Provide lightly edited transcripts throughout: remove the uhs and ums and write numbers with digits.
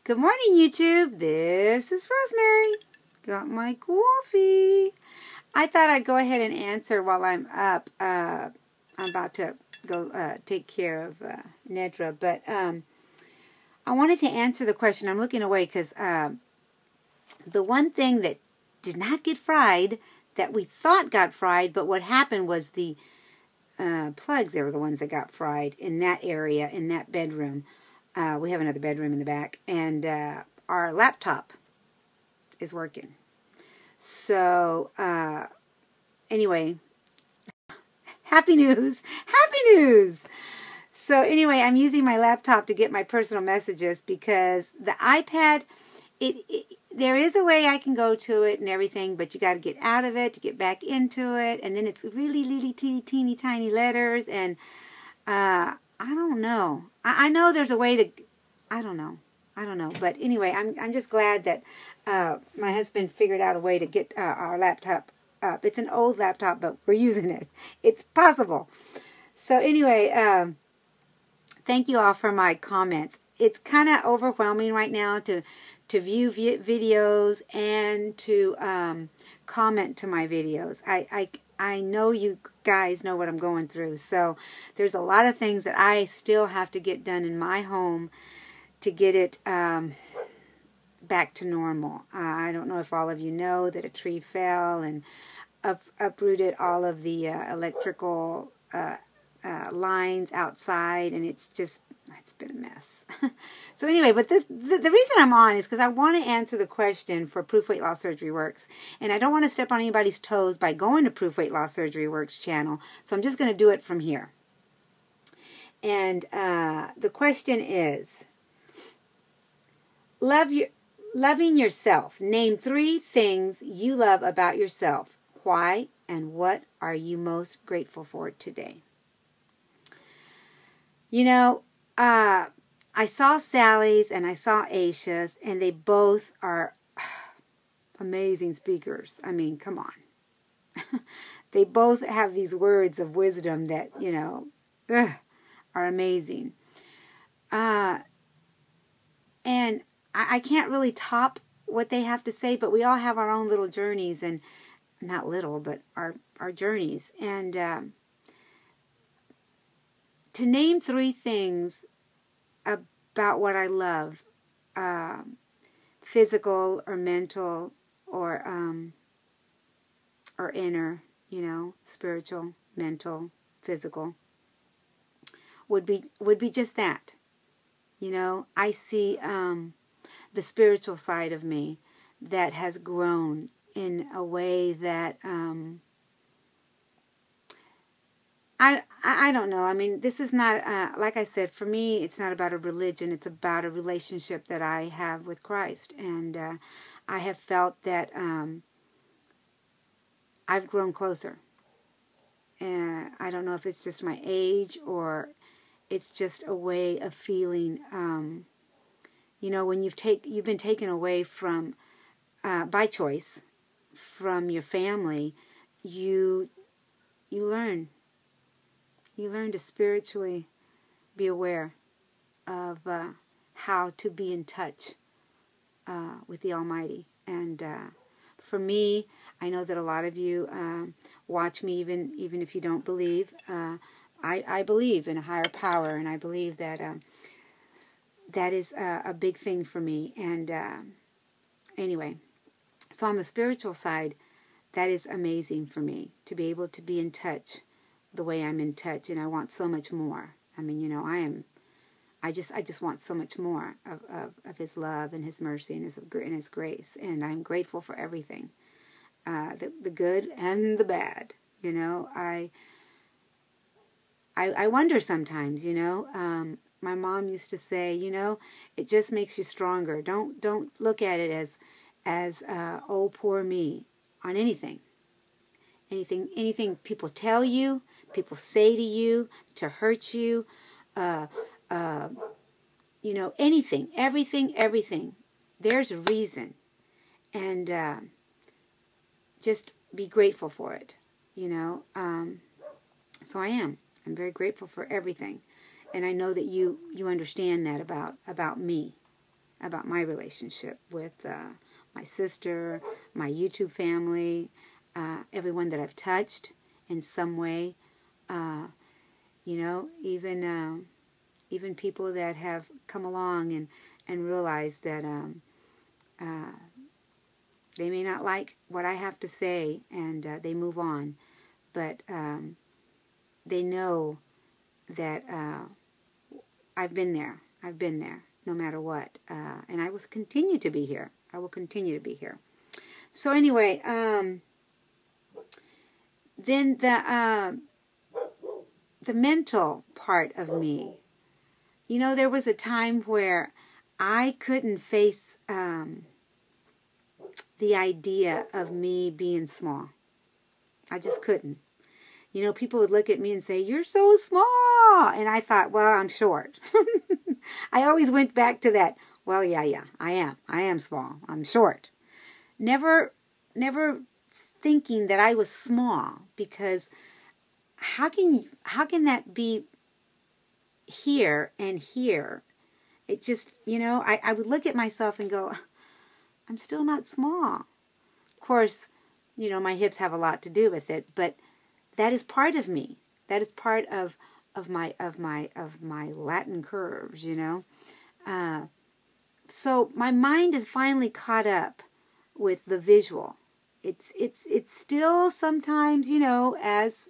Good morning, YouTube. This is Rosemary. Got my coffee. I thought I'd go ahead and answer while I'm up. I'm about to go take care of Nedra, but I wanted to answer the question. I'm looking away because the one thing that did not get fried, that we thought got fried, but what happened was the plugs, they were the ones that got fried in that area, in that bedroom. We have another bedroom in the back, and our laptop is working. So, anyway, happy news! Happy news! So anyway, I'm using my laptop to get my personal messages because the iPad, there is a way I can go to it and everything, but you got to get out of it to get back into it, and then it's really, really teeny tiny letters, and I don't know. I know there's a way to, I don't know. But anyway, I'm just glad that my husband figured out a way to get our laptop up. It's an old laptop, but we're using it. It's possible. So anyway, thank you all for my comments. It's kind of overwhelming right now to view videos and to comment to my videos. I know you guys know what I'm going through. So there's a lot of things that I still have to get done in my home to get it back to normal. I don't know if all of you know that a tree fell and uprooted all of the electrical lines outside, and it's been a mess. So anyway, but the reason I'm on is because I want to answer the question for Proof Weight Loss Surgery Works, and I don't want to step on anybody's toes by going to Proof Weight Loss Surgery Works channel, so I'm just going to do it from here. And the question is, loving yourself. Name 3 things you love about yourself. Why and what are you most grateful for today? You know, I saw Sally's and I saw Aisha's, and they both are amazing speakers. I mean, come on. They both have these words of wisdom that, you know, are amazing. And I can't really top what they have to say, but we all have our own little journeys, and not little, but our journeys. And to name 3 things about what I love, physical or mental or inner, you know, spiritual, mental, physical, would be just that. You know, I see the spiritual side of me that has grown in a way that I don't know. I mean, this is not, like I said, for me, it's not about a religion. It's about a relationship that I have with Christ. And I have felt that I've grown closer. And I don't know if it's just my age or it's just a way of feeling, you know, when you've been taken away from, by choice, from your family, you learn. You learn to spiritually be aware of how to be in touch with the Almighty. And for me, I know that a lot of you watch me, even if you don't believe. I believe in a higher power, and I believe that that is a big thing for me. And anyway, so on the spiritual side, that is amazing for me, to be able to be in touch the way I'm in touch, and I want so much more. I mean, you know, I just want so much more of His love and His mercy and His grace, and I'm grateful for everything, the good and the bad. You know, I wonder sometimes. You know, my mom used to say, you know, it just makes you stronger. Don't look at it as oh, poor me on anything. Anything people tell you, people say to you to hurt you, you know, anything, everything. There's a reason, and just be grateful for it. You know, so I'm very grateful for everything, and I know that you understand that about me. about my relationship with my sister, my YouTube family, everyone that I've touched in some way. Even people that have come along and realized that they may not like what I have to say, and they move on. But they know that I've been there. I've been there, no matter what. And I will continue to be here. I will continue to be here. So anyway, then the mental part of me. You know, there was a time where I couldn't face the idea of me being small. I just couldn't. You know, people would look at me and say, "You're so small." And I thought, well, I'm short. I always went back to that, well, yeah, I am small. I'm short. Never thinking that I was small, because how can that be here and here? It just, you know, I would look at myself and go, I'm still not small. Of course, you know, my hips have a lot to do with it, but that is part of me. That is part of my Latin curves, you know. So my mind is finally caught up with the visual. It's still sometimes, you know, as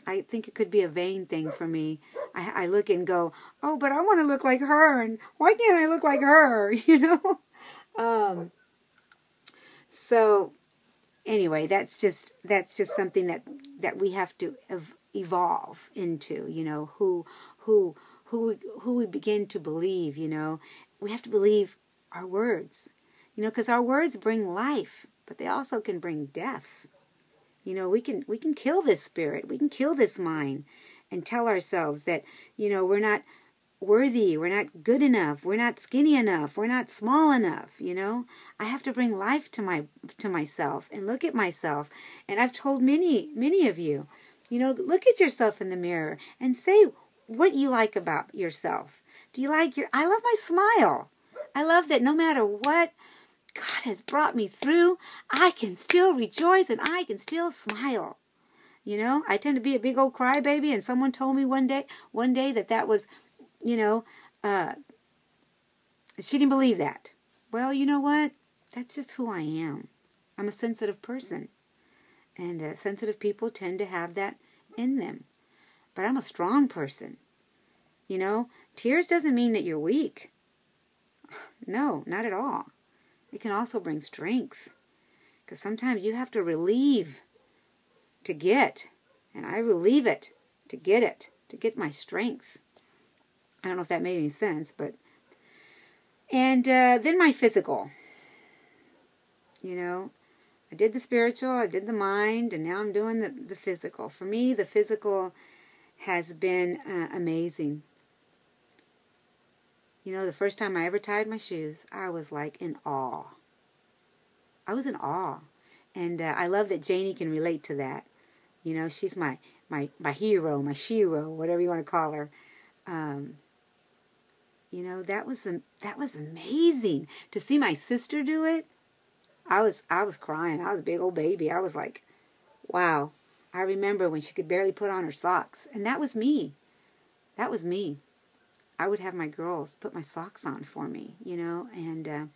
I think it could be a vain thing for me. I look and go, oh, but I want to look like her, and why can't I look like her, you know? So anyway, that's just something that we have to evolve into, you know, who we begin to believe, you know. We have to believe our words, you know, because our words bring life, but they also can bring death. You know, we can kill this spirit, we can kill this mind, and tell ourselves that, you know, we're not worthy, we're not good enough, we're not skinny enough, we're not small enough, you know. I have to bring life to myself and look at myself. And I've told many of you, you know, look at yourself in the mirror and say what you like about yourself. Do you like I love my smile. I love that no matter what God has brought me through, I can still rejoice and I can still smile. You know, I tend to be a big old crybaby, and someone told me one day that was, you know, she didn't believe that. Well, you know what? That's just who I am. I'm a sensitive person, and sensitive people tend to have that in them. But I'm a strong person. You know, tears doesn't mean that you're weak. No, not at all. It can also bring strength, because sometimes you have to relieve to get, and I relieve it, to get my strength. I don't know if that made any sense, but, and then my physical, you know, I did the spiritual, I did the mind, and now I'm doing the physical. For me, the physical has been amazing. You know, the first time I ever tied my shoes, I was like in awe. I was in awe. And I love that Janie can relate to that. You know, she's my hero, my shiro, whatever you want to call her. You know, that was amazing. To see my sister do it, I was crying. I was a big old baby. I was like, wow. I remember when she could barely put on her socks. And that was me. That was me. I would have my girls put my socks on for me, you know, and a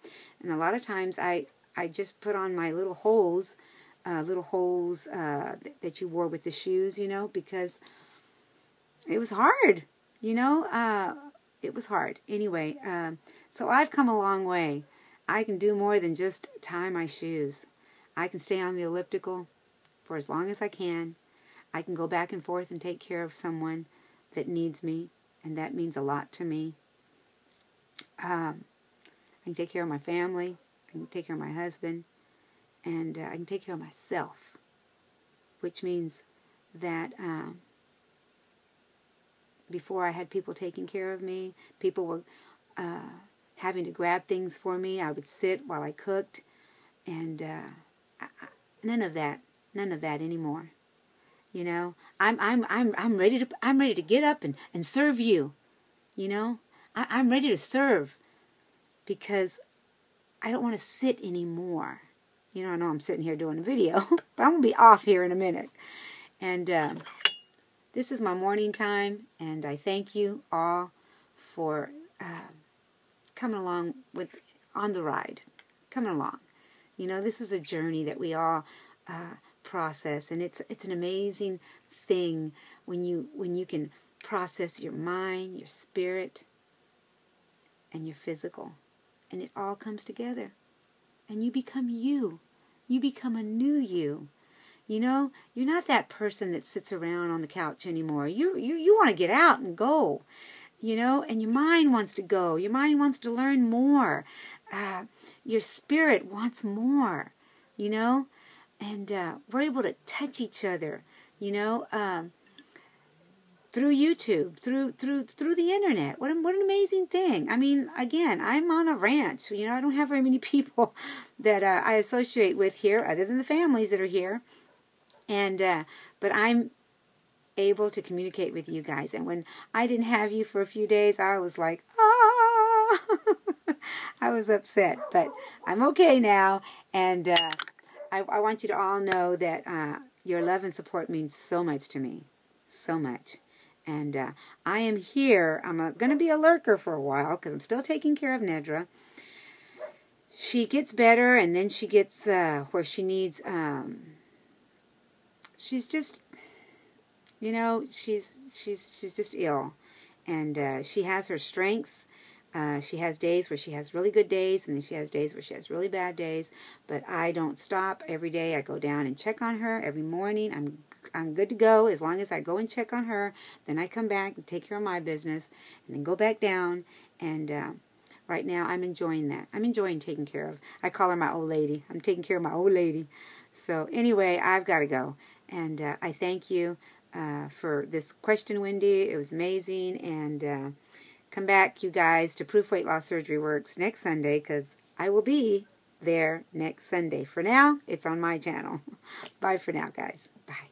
lot of times I just put on my little holes that you wore with the shoes, you know, because it was hard, you know, it was hard. Anyway, so I've come a long way. I can do more than just tie my shoes. I can stay on the elliptical for as long as I can. I can go back and forth and take care of someone that needs me. And that means a lot to me. I can take care of my family. I can take care of my husband. And I can take care of myself. Which means that before I had people taking care of me, people were having to grab things for me. I would sit while I cooked. And none of that anymore. You know, I'm ready to get up and serve you. You know, I'm ready to serve because I don't want to sit anymore. You know, I know I'm sitting here doing a video, but I'm going to be off here in a minute. And this is my morning time, and I thank you all for coming along on the ride. Coming along. You know, this is a journey that we all process, and it's an amazing thing when you can process your mind, your spirit, and your physical, and it all comes together, and you become you. You become a new you. You know, you're not that person that sits around on the couch anymore. You want to get out and go. You know, and your mind wants to go. Your mind wants to learn more. Your spirit wants more. You know, and we're able to touch each other. You know, through YouTube, through the internet. What an amazing thing. I mean, again, I'm on a ranch. You know, I don't have very many people that I associate with here, other than the families that are here. And but I'm able to communicate with you guys. And when I didn't have you for a few days, I was like, ah, I was upset. But I'm okay now, and I want you to all know that your love and support means so much to me, so much. And I am here. I'm going to be a lurker for a while because I'm still taking care of Nedra. She gets better, and then she gets where she needs. She's just, you know, she's just ill, and she has her strengths. She has days where she has really good days, and then she has days where she has really bad days. But I don't stop. Every day I go down and check on her. Every morning I'm good to go as long as I go and check on her. Then I come back and take care of my business, and then go back down. And right now I'm enjoying that. I'm enjoying taking care of. I call her my old lady. I'm taking care of my old lady. So anyway, I've got to go. And I thank you for this question, Wendy. It was amazing. And come back, you guys, to Proof Weight Loss Surgery Works next Sunday, because I will be there next Sunday. For now, it's on my channel. Bye for now, guys. Bye.